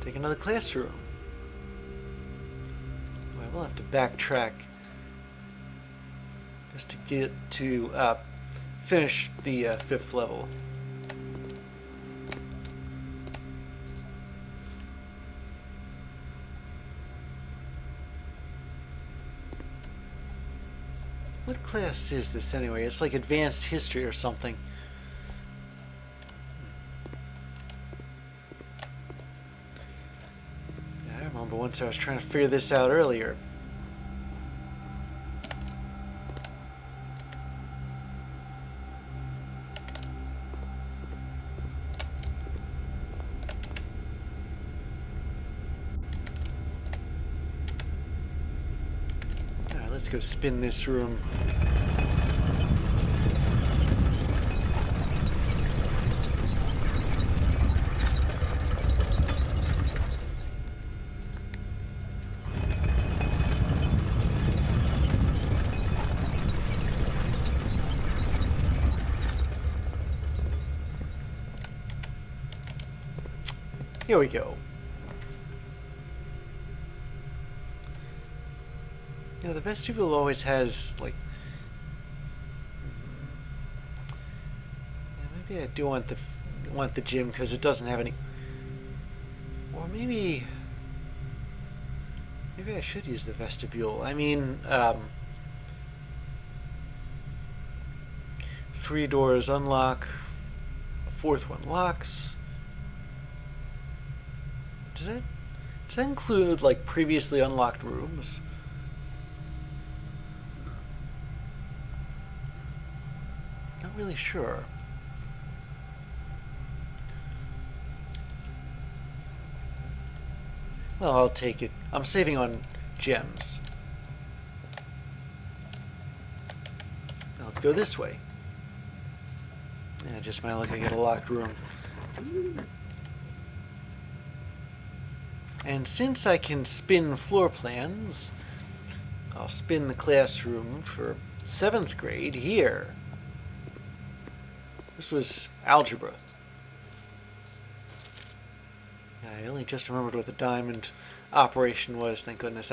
Take another classroom. I will have to backtrack just to get to finish the 5th level. What class is this anyway? It's like advanced history or something. I remember once I was trying to figure this out earlier. Alright, let's go spin this room. Here we go. You know, the vestibule always has, like... Yeah, maybe I do want the gym because it doesn't have any... Or maybe I should use the vestibule. I mean, 3 doors unlock, a 4th one locks. Does that include, like, previously unlocked rooms? Not really sure. Well, I'll take it. I'm saving on gems. Now let's go this way. Yeah, just my luck I get a locked room. And since I can spin floor plans, I'll spin the classroom for 7th grade here. This was algebra. I only just remembered what the diamond operation was, thank goodness.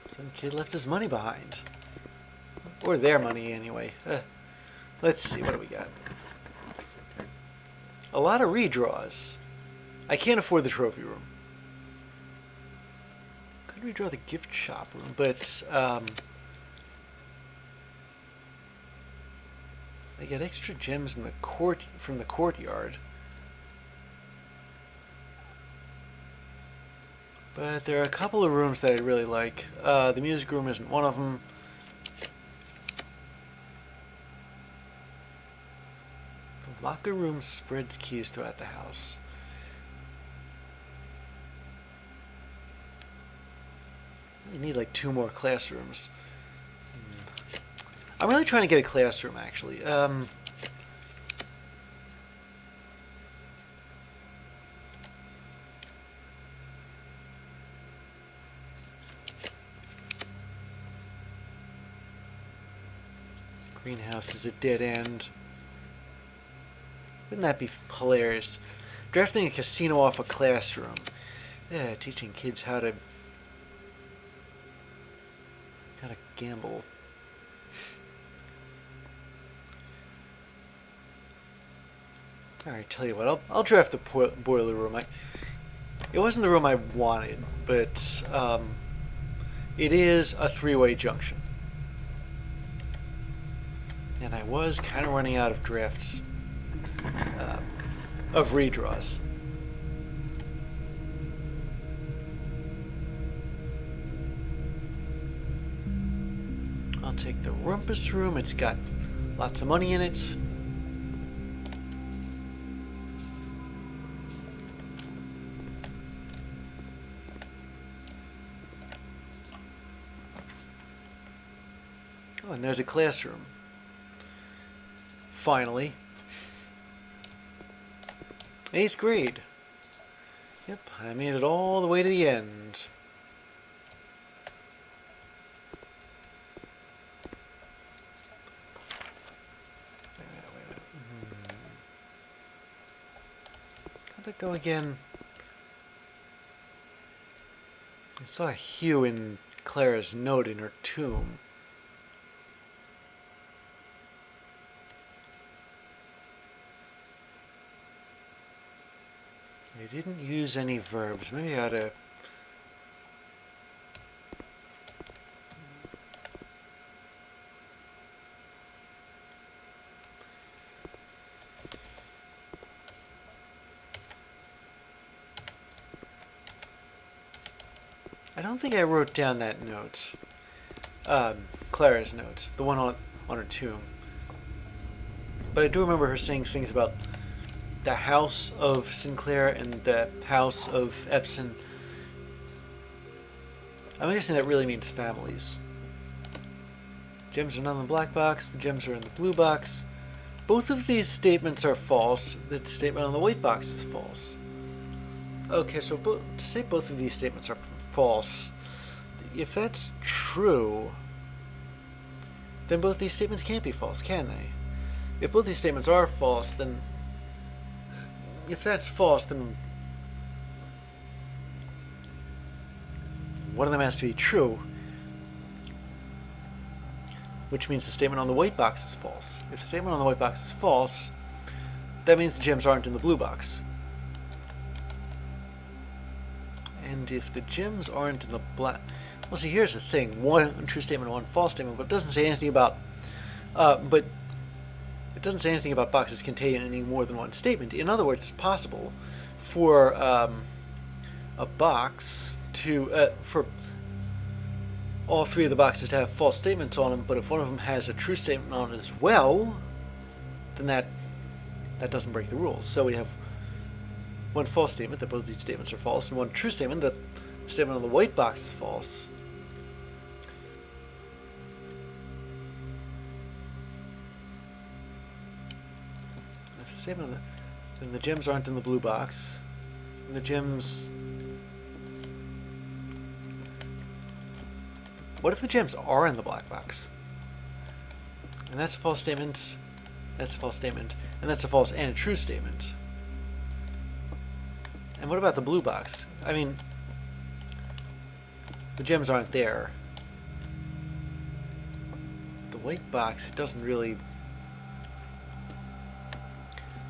Some kid left his money behind. Or their money, anyway. Let's see, what do we got? A lot of redraws. I can't afford the trophy room. Could redraw the gift shop room, but I get extra gems in the from the courtyard. But there are a couple of rooms that I really like. The music room isn't one of them. The locker room spreads keys throughout the house. I need like 2 more classrooms. I'm really trying to get a classroom, actually. Greenhouse is a dead end. Wouldn't that be hilarious? Drafting a casino off a classroom. Yeah, teaching kids how to gamble. Alright, tell you what, I'll draft the boiler room. It wasn't the room I wanted, but it is a 3-way junction. And I was kind of running out of drafts of redraws. I'll take the rumpus room. It's got lots of money in it. Oh, and there's a classroom. Finally. 8th grade. Yep, I made it all the way to the end. that go again? I saw a hue in Clara's note in her tomb. They didn't use any verbs. Maybe I ought to... I don't think I wrote down that note. Clara's note. The one on her tomb. But I do remember her saying things about the house of Sinclair and the house of Epson. I'm guessing that really means families. Gems are not in the black box, the gems are in the blue box. Both of these statements are false. The statement on the white box is false. Okay, so to say both of these statements are false, if that's true, then both these statements can't be false, can they? If both these statements are false, then... If that's false, then one of them has to be true, which means the statement on the white box is false. If the statement on the white box is false, that means the gems aren't in the blue box. And if the gems aren't in the black... Well, see, here's the thing. One true statement, one false statement, but it doesn't say anything about... It doesn't say anything about boxes containing more than one statement. In other words, it's possible for a box to... for all three of the boxes to have false statements on them, but if one of them has a true statement on it as well, then that doesn't break the rules. So we have one false statement that both these statements are false, and one true statement that the statement on the white box is false. If the statement then the gems aren't in the blue box, and the gems... What if the gems are in the black box? And that's a false statement, that's a false statement, and that's a false and a true statement. And what about the blue box? I mean, the gems aren't there. The white box, it doesn't really...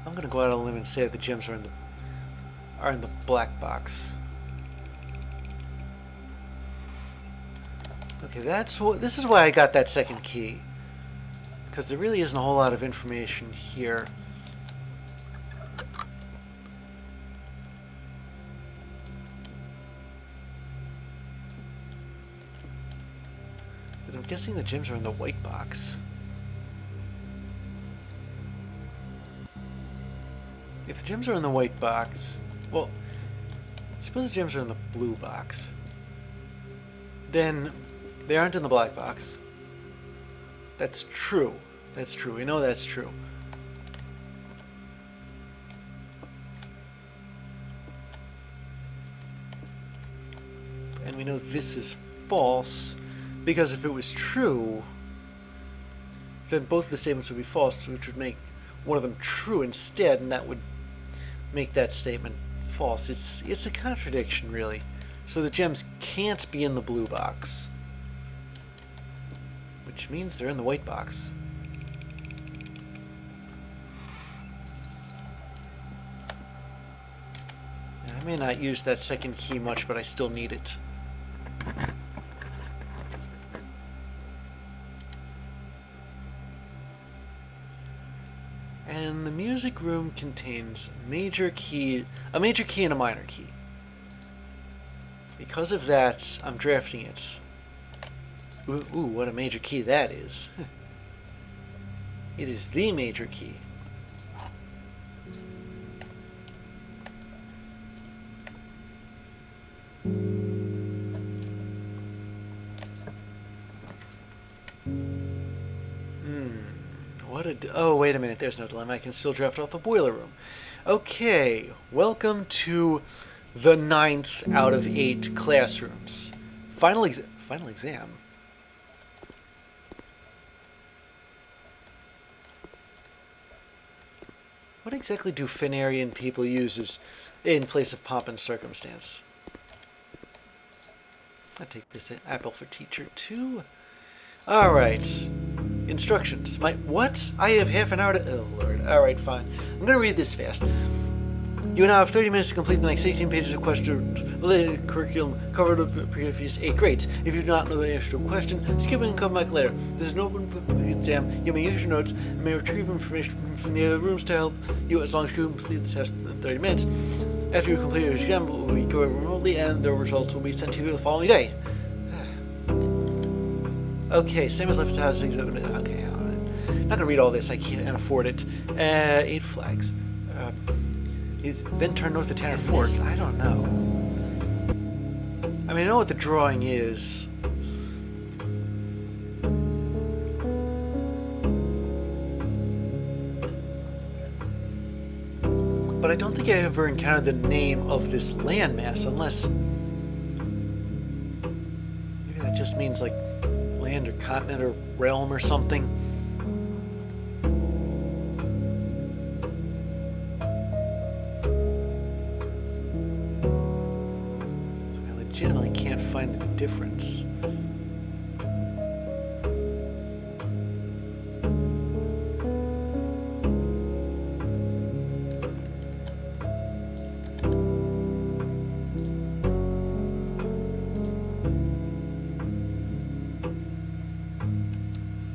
I'm gonna go out on a limb and say that the gems are in the black box. Okay, this is why I got that second key, because there really isn't a whole lot of information here. But I'm guessing the gems are in the white box. If the gems are in the white box, well, suppose the gems are in the blue box, then they aren't in the black box. That's true. That's true. We know that's true. And we know this is false, because if it was true, then both of the statements would be false, which would make one of them true instead, and that would make that statement false. It's a contradiction, really. So the gems can't be in the blue box, which means they're in the white box. And I may not use that second key much, but I still need it. And the music room contains a major key and a minor key. Because of that, I'm drafting it. Ooh, what a major key that is. It is the major key. Oh, wait a minute, there's no dilemma. I can still draft off the boiler room. Okay, welcome to the 9th out of 8 classrooms. Final exam. What exactly do Fenarian people use as in place of pomp and circumstance. I'll take this apple for teacher too. All right. Instructions. What? I have half an hour to... Oh, Lord. All right, fine. I'm going to read this fast. You now have 30 minutes to complete the next 18 pages of question-related curriculum covered up the previous 8 grades. If you do not know the answer to a question, skip it and come back later. This is an open exam. You may use your notes and may retrieve information from the other rooms to help you as long as you complete the test in 30 minutes. After you complete your exam, it will be covered remotely and the results will be sent to you the following day. Okay, same as left house. Okay, I'm not gonna read all this. I can't afford it. 8 flags. Then turn north to Tanner Fort. I don't know. I mean, I know what the drawing is. But I don't think I ever encountered the name of this landmass, unless... maybe that just means, like, land or continent or realm or something. So I legitimately can't find the difference.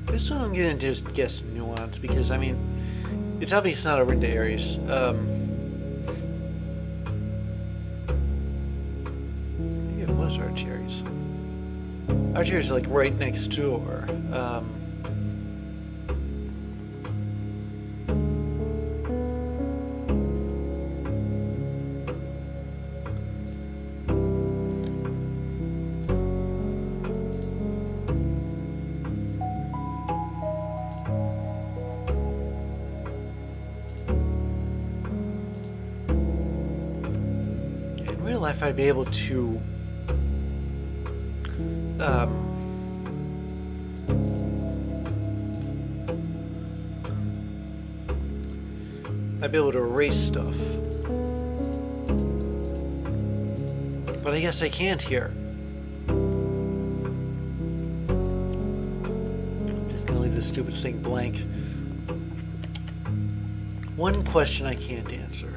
This one I'm gonna just guess nuance because, I mean, it's obviously not over into Aries. Maybe it was Archaeries. Archaeries is like right next door. If I'd be able to I'd be able to erase stuff, but I guess I can't here. I'm just gonna leave this stupid thing blank. One question I can't answer.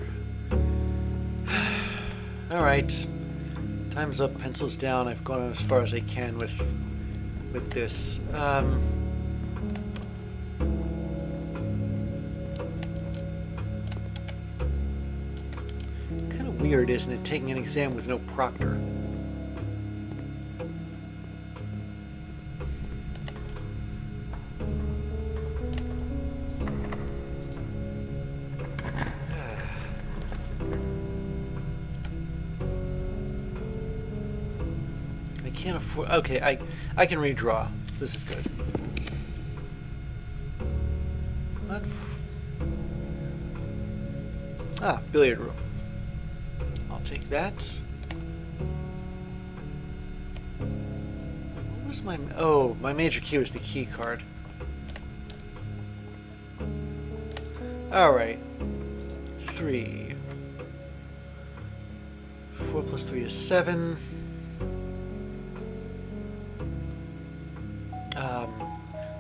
Alright, time's up, pencils down. I've gone as far as I can with this. Kind of weird, isn't it, taking an exam with no proctor? Okay, I can redraw. This is good. What? Ah, billiard room. I'll take that. What was my... oh, my major key was the key card. Alright. 3. 4 plus 3 is 7.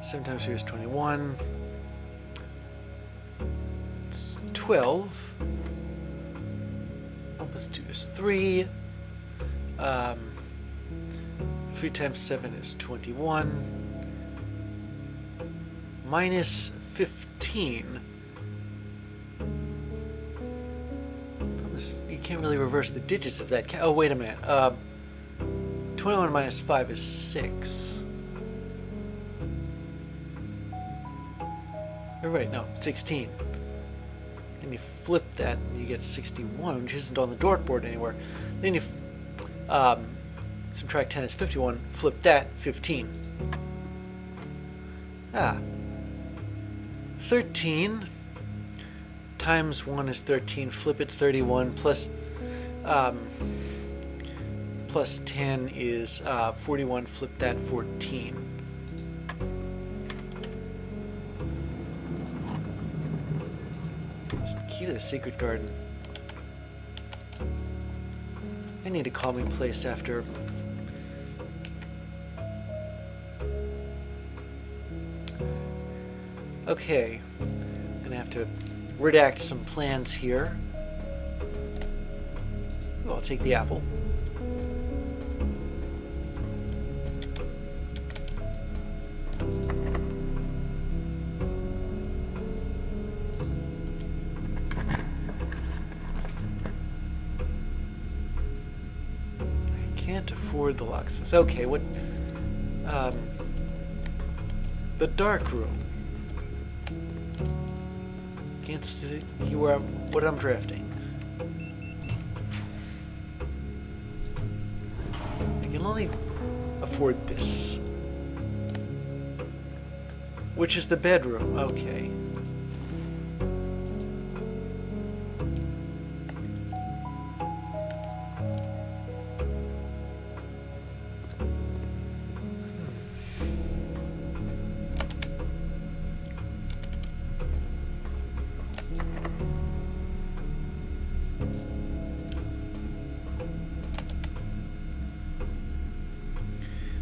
7 times 3 is 21. It's 12. 1 plus 2 is 3. 3 times 7 is 21. Minus 15. You can't really reverse the digits of that. Oh, wait a minute. 21 minus 5 is 6. Oh, right, no, 16. And you flip that and you get 61, which isn't on the dartboard anywhere. Then you subtract 10 is 51, flip that, 15. Ah. 13 times 1 is 13, flip it, 31, plus 10 is 41, flip that, 14. Key to the Secret Garden. I need a calming place after. Okay, I'm gonna have to redact some plans here. Ooh, I'll take the apple. Can't afford the locksmith. Okay, what? The dark room. Can't see where what I'm drafting. I can only afford this, which is the bedroom. Okay.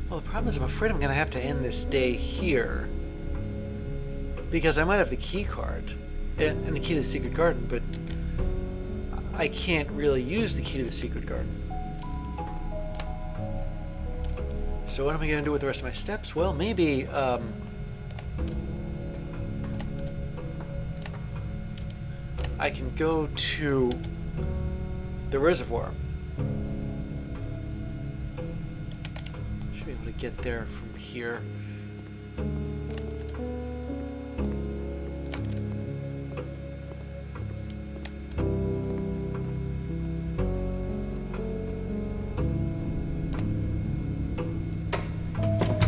Well, the problem is I'm afraid I'm going to have to end this day here. Because I might have the key card and the key to the secret garden, but I can't really use the key to the secret garden. So what am I going to do with the rest of my steps? Well, maybe I can go to the reservoir. Should be able to get there from here.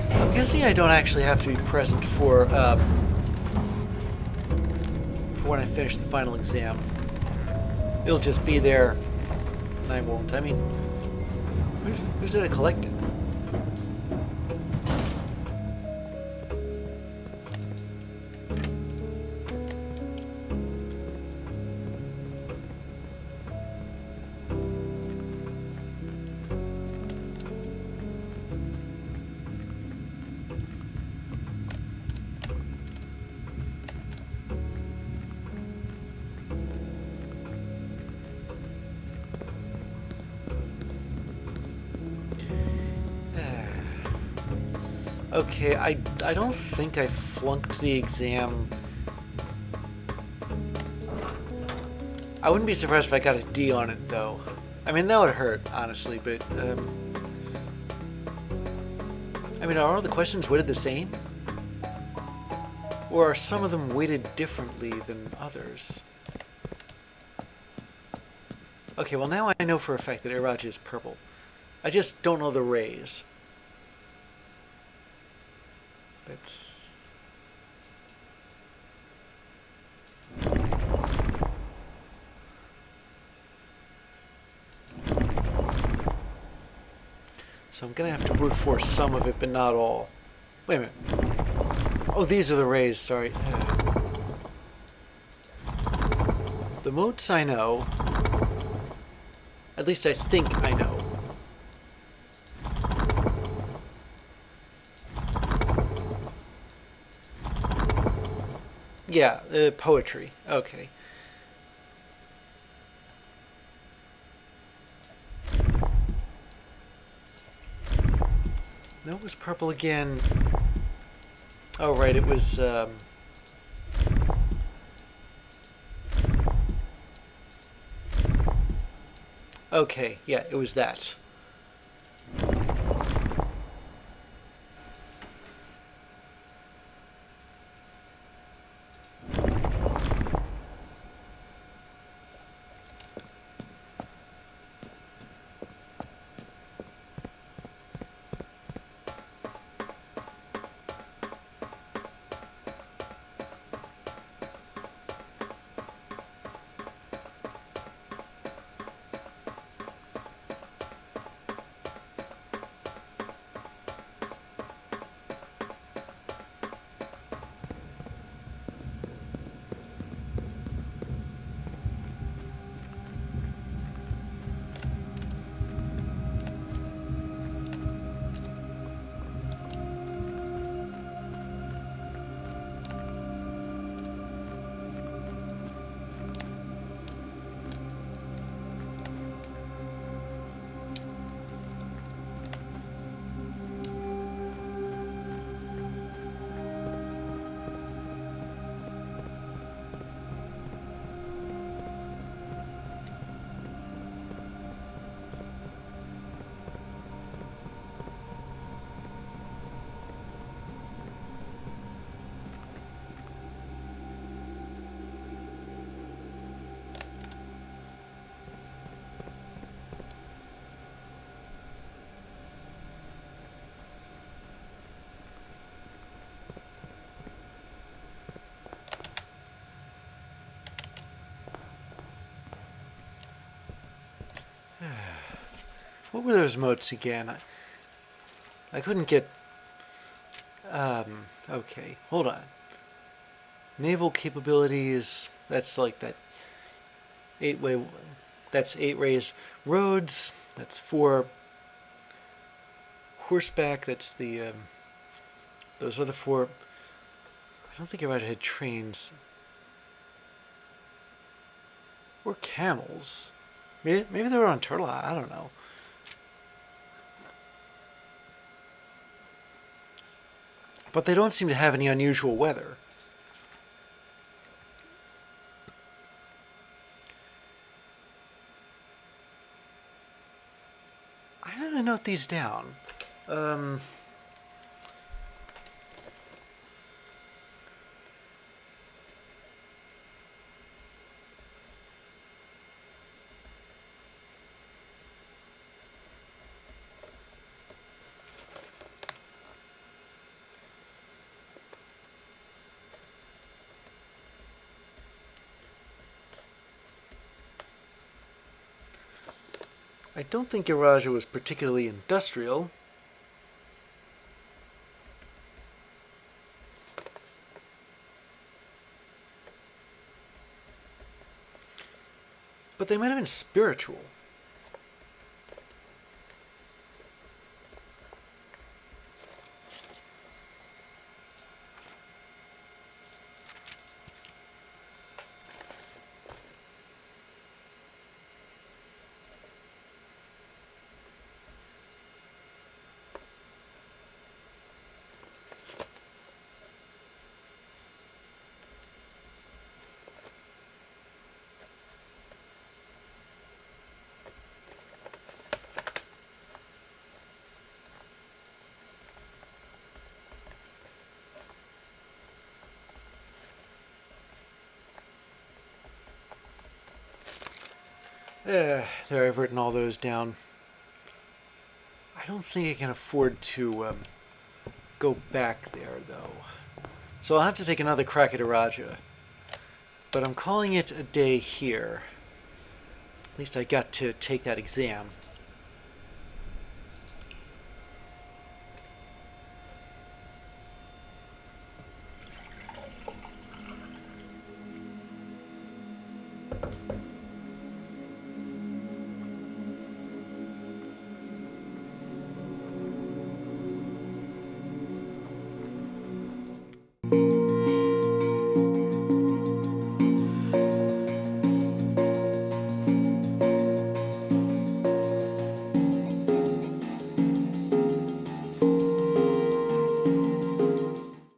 I'm guessing I don't actually have to be present for when I finish the final exam. It'll just be there, and I won't. I mean, who's there to collect it? Okay, I don't think I flunked the exam. I wouldn't be surprised if I got a D on it, though. I mean, that would hurt, honestly, but, I mean, are all the questions weighted the same? Or are some of them weighted differently than others? Okay, well now I know for a fact that Araji is purple. I just don't know the rays. That's... So I'm gonna have to brute force some of it, but not all. Wait a minute. Oh, these are the rays, sorry. The motes I know. At least I think I know. Yeah, poetry. Okay. No, it was purple again. Oh, right, it was, okay, yeah, it was that. What were those motes again? I couldn't get... okay, hold on. Naval capabilities, that's like that 8-way, that's 8 rays. Roads, that's 4. Horseback, that's the, those other 4. I don't think I had trains. Or camels. Maybe they were on Turtle, I don't know. But they don't seem to have any unusual weather. I'm gonna note these down. I don't think Iraja was particularly industrial. But they might have been spiritual. There, I've written all those down. I don't think I can afford to go back there, though. So I'll have to take another crack at Iraja. But I'm calling it a day here. At least I got to take that exam.